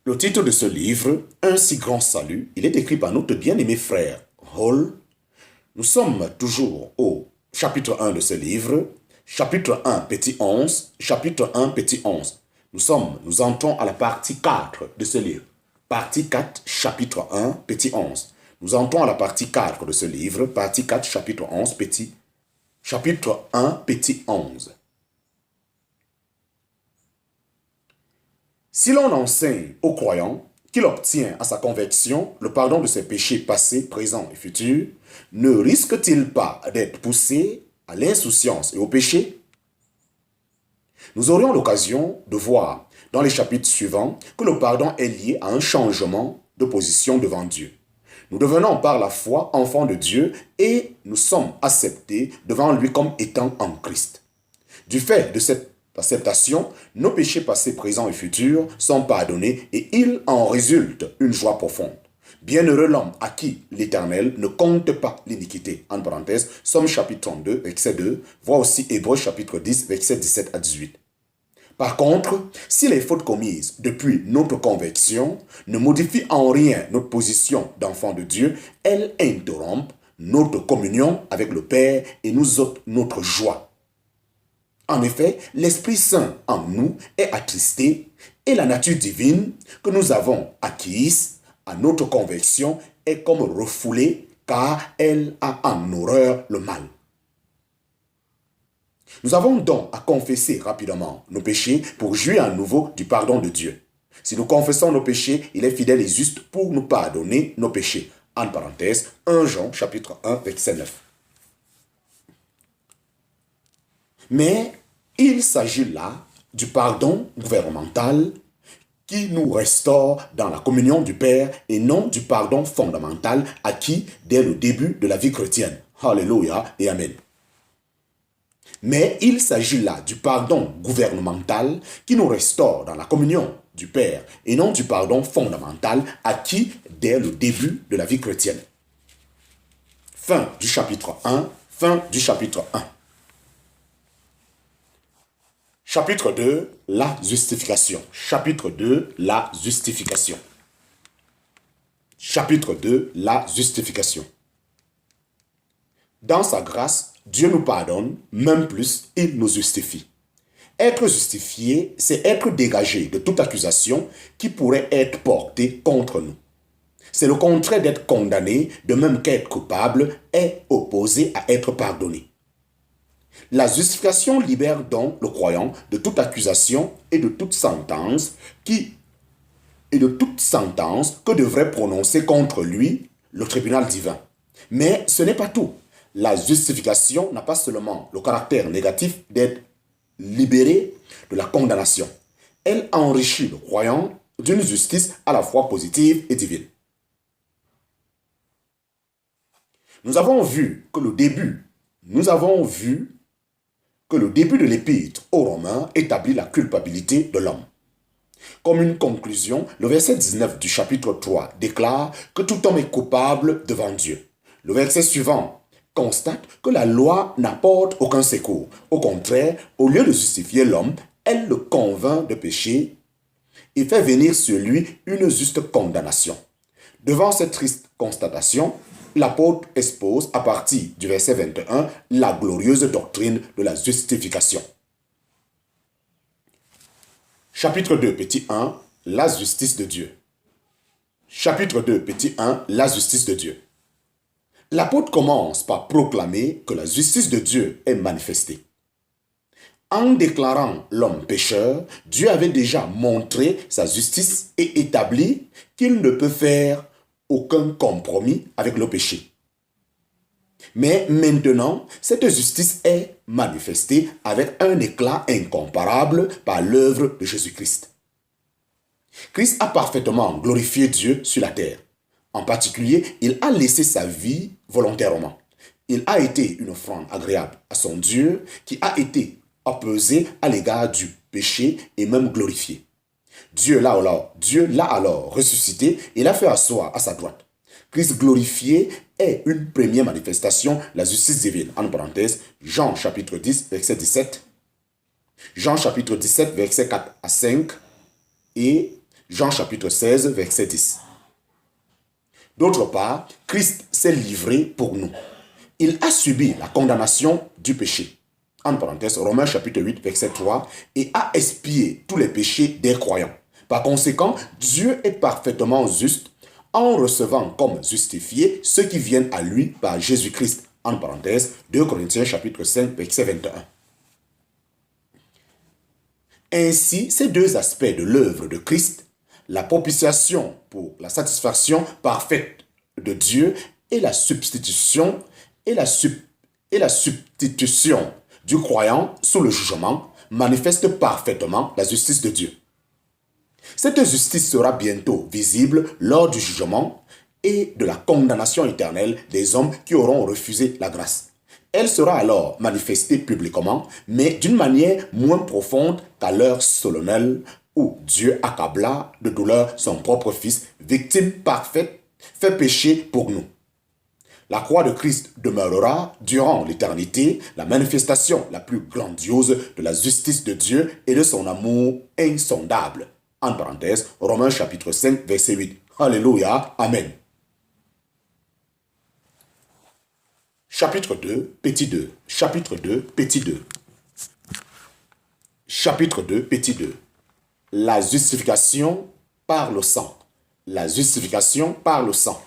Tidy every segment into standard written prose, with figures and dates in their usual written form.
Le titre de ce livre, Un si grand salut, il est écrit par notre bien-aimé frère Hall. Nous sommes toujours au chapitre 1 de ce livre, chapitre 1, petit 11, chapitre 1, petit 11. Nous entrons à la partie 4 de ce livre. Partie 4, chapitre 1, petit 11. Nous entrons à la partie 4 de ce livre, partie 4, chapitre 11, chapitre 1, petit 11. Si l'on enseigne aux croyants qu'il obtient à sa conversion le pardon de ses péchés passés, présents et futurs, ne risque-t-il pas d'être poussé à l'insouciance et au péché? Nous aurions l'occasion de voir dans les chapitres suivants que le pardon est lié à un changement de position devant Dieu. Nous devenons par la foi enfants de Dieu et nous sommes acceptés devant lui comme étant en Christ. Du fait de cette acceptation, nos péchés passés, présents et futurs sont pardonnés et il en résulte une joie profonde. Bienheureux l'homme à qui l'Éternel ne compte pas l'iniquité. En parenthèse, Somme chapitre 32, verset 2, voit aussi Hébreux chapitre 10, verset 17 à 18. Par contre, si les fautes commises depuis notre conversion ne modifient en rien notre position d'enfant de Dieu, elles interrompent notre communion avec le Père et nous ôtent notre joie. En effet, l'Esprit Saint en nous est attristé et la nature divine que nous avons acquise à notre conversion est comme refoulée car elle a en horreur le mal. Nous avons donc à confesser rapidement nos péchés pour jouir à nouveau du pardon de Dieu. Si nous confessons nos péchés, il est fidèle et juste pour nous pardonner nos péchés. En parenthèse, 1 Jean chapitre 1 verset 9. Mais il s'agit là du pardon gouvernemental qui nous restaure dans la communion du Père et non du pardon fondamental acquis dès le début de la vie chrétienne. Alléluia et Amen. Mais il s'agit là du pardon gouvernemental qui nous restaure dans la communion du Père et non du pardon fondamental acquis dès le début de la vie chrétienne. Fin du chapitre 1, fin du chapitre 1. Chapitre 2, la justification. Chapitre 2, la justification. Chapitre 2, la justification. Dans sa grâce, Dieu nous pardonne, même plus, il nous justifie. Être justifié, c'est être dégagé de toute accusation qui pourrait être portée contre nous. C'est le contraire d'être condamné, de même qu'être coupable est opposé à être pardonné. La justification libère donc le croyant de toute accusation et de toute sentence que devrait prononcer contre lui le tribunal divin. Mais ce n'est pas tout. La justification n'a pas seulement le caractère négatif d'être libéré de la condamnation. Elle enrichit le croyant d'une justice à la fois positive et divine. Nous avons vu que le début de l'épître aux Romains établit la culpabilité de l'homme. Comme une conclusion, le verset 19 du chapitre 3 déclare que tout homme est coupable devant Dieu. Le verset suivant constate que la loi n'apporte aucun secours. Au contraire, au lieu de justifier l'homme, elle le convainc de péché et fait venir sur lui une juste condamnation. Devant cette triste constatation, l'apôtre expose à partir du verset 21 la glorieuse doctrine de la justification. Chapitre 2, petit 1, la justice de Dieu. Chapitre 2, petit 1, la justice de Dieu. L'apôtre commence par proclamer que la justice de Dieu est manifestée. En déclarant l'homme pécheur, Dieu avait déjà montré sa justice et établi qu'il ne peut faire aucun compromis avec le péché. Mais maintenant, cette justice est manifestée avec un éclat incomparable par l'œuvre de Jésus-Christ. Christ a parfaitement glorifié Dieu sur la terre. En particulier, il a laissé sa vie volontairement. Il a été une offrande agréable à son Dieu qui a été apaisé à l'égard du péché et même glorifié. Dieu l'a alors ressuscité et l'a fait asseoir à sa droite. Christ glorifié est une première manifestation de la justice divine. En parenthèse, Jean chapitre 10, verset 17. Jean chapitre 17, verset 4 à 5 et Jean chapitre 16, verset 10. D'autre part, Christ s'est livré pour nous. Il a subi la condamnation du péché. En parenthèse, Romains chapitre 8, verset 3, et a expié tous les péchés des croyants. Par conséquent, Dieu est parfaitement juste en recevant comme justifiés ceux qui viennent à lui par Jésus-Christ. En parenthèse, 2 Corinthiens chapitre 5, verset 21. Ainsi, ces deux aspects de l'œuvre de Christ, la propitiation pour la satisfaction parfaite de Dieu et la substitution du croyant sous le jugement, manifestent parfaitement la justice de Dieu. Cette justice sera bientôt visible lors du jugement et de la condamnation éternelle des hommes qui auront refusé la grâce. Elle sera alors manifestée publiquement, mais d'une manière moins profonde qu'à l'heure solennelle où Dieu accabla de douleur son propre Fils, victime parfaite, fait pécher pour nous. La croix de Christ demeurera durant l'éternité la manifestation la plus grandiose de la justice de Dieu et de son amour insondable. En parenthèse, Romains chapitre 5, verset 8. Alléluia, Amen. Chapitre 2, petit 2. Chapitre 2, petit 2. Chapitre 2, petit 2. La justification par le sang. La justification par le sang.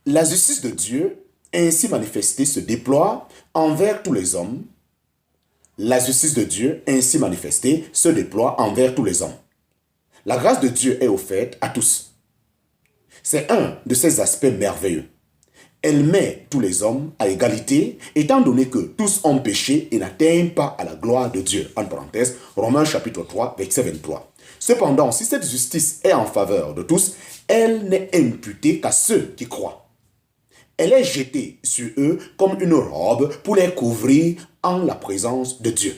La justice de Dieu, ainsi manifestée, se déploie envers tous les hommes. La justice de Dieu, ainsi manifestée, se déploie envers tous les hommes. La grâce de Dieu est offerte à tous. C'est un de ces aspects merveilleux. Elle met tous les hommes à égalité, étant donné que tous ont péché et n'atteignent pas à la gloire de Dieu. En parenthèse, Romains chapitre 3, verset 23. Cependant, si cette justice est en faveur de tous, elle n'est imputée qu'à ceux qui croient. Elle est jetée sur eux comme une robe pour les couvrir en la présence de Dieu.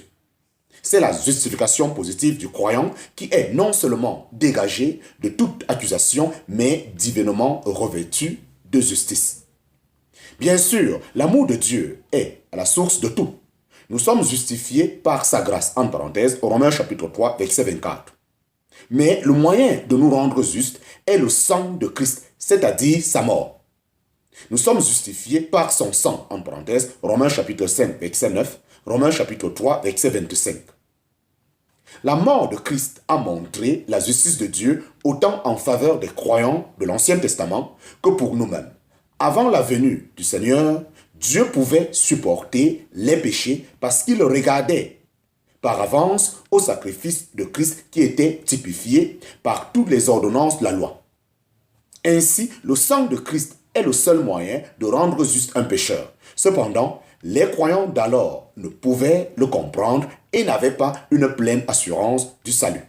C'est la justification positive du croyant qui est non seulement dégagée de toute accusation, mais divinement revêtue de justice. Bien sûr, l'amour de Dieu est à la source de tout. Nous sommes justifiés par sa grâce, en parenthèse, Romains chapitre 3, verset 24. Mais le moyen de nous rendre justes est le sang de Christ, c'est-à-dire sa mort. Nous sommes justifiés par son sang, en parenthèse, Romains chapitre 5, verset 9, Romains chapitre 3, verset 25. La mort de Christ a montré la justice de Dieu autant en faveur des croyants de l'Ancien Testament que pour nous-mêmes. Avant la venue du Seigneur, Dieu pouvait supporter les péchés parce qu'il regardait par avance au sacrifice de Christ qui était typifié par toutes les ordonnances de la loi. Ainsi, le sang de Christ est le seul moyen de rendre juste un pécheur. Cependant, les croyants d'alors ne pouvaient le comprendre et n'avaient pas une pleine assurance du salut.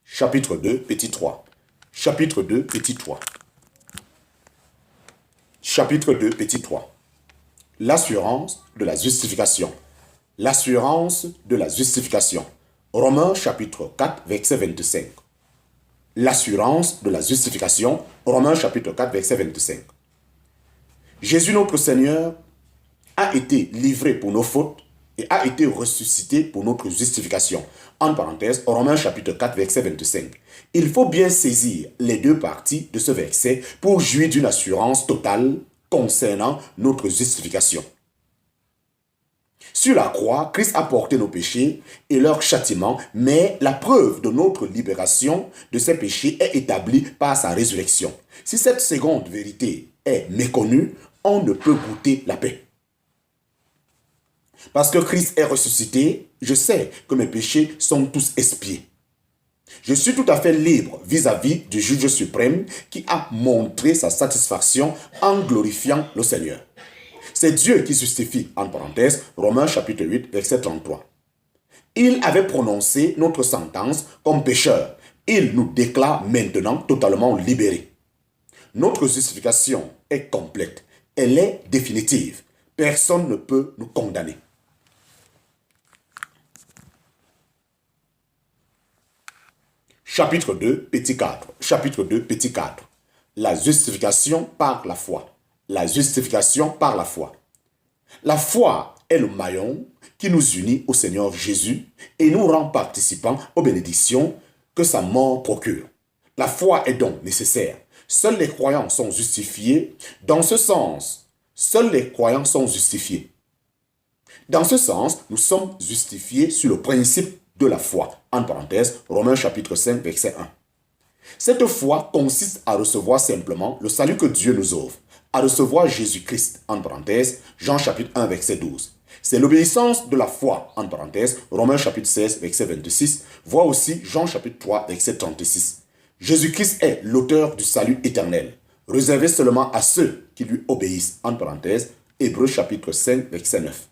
Chapitre 2, petit 3. Chapitre 2, petit 3. Chapitre 2, petit 3. L'assurance de la justification. L'assurance de la justification. Romains chapitre 4, verset 25. L'assurance de la justification. Romains chapitre 4, verset 25. Jésus notre Seigneur a été livré pour nos fautes et a été ressuscité pour notre justification. En parenthèse, Romains chapitre 4, verset 25. Il faut bien saisir les deux parties de ce verset pour jouir d'une assurance totale concernant notre justification. Sur la croix, Christ a porté nos péchés et leur châtiment, mais la preuve de notre libération de ces péchés est établie par sa résurrection. Si cette seconde vérité est méconnue, on ne peut goûter la paix. Parce que Christ est ressuscité, je sais que mes péchés sont tous expiés. Je suis tout à fait libre vis-à-vis du juge suprême qui a montré sa satisfaction en glorifiant le Seigneur. C'est Dieu qui justifie, en parenthèse, Romains chapitre 8, verset 33. Il avait prononcé notre sentence comme pécheurs. Il nous déclare maintenant totalement libérés. Notre justification est complète. Elle est définitive. Personne ne peut nous condamner. Chapitre 2, petit 4. Chapitre 2, petit 4. La justification par la foi. La justification par la foi. La foi est le maillon qui nous unit au Seigneur Jésus et nous rend participants aux bénédictions que sa mort procure. La foi est donc nécessaire. Seuls les croyants sont justifiés. Dans ce sens, seuls les croyants sont justifiés. Dans ce sens, nous sommes justifiés sur le principe de la foi. En parenthèse, Romains chapitre 5, verset 1. Cette foi consiste à recevoir simplement le salut que Dieu nous offre, à recevoir Jésus-Christ, en parenthèse, Jean chapitre 1, verset 12. C'est l'obéissance de la foi, en parenthèse, Romains chapitre 16, verset 26, voire aussi Jean chapitre 3, verset 36. Jésus-Christ est l'auteur du salut éternel, réservé seulement à ceux qui lui obéissent, en parenthèse, Hébreux chapitre 5, verset 9.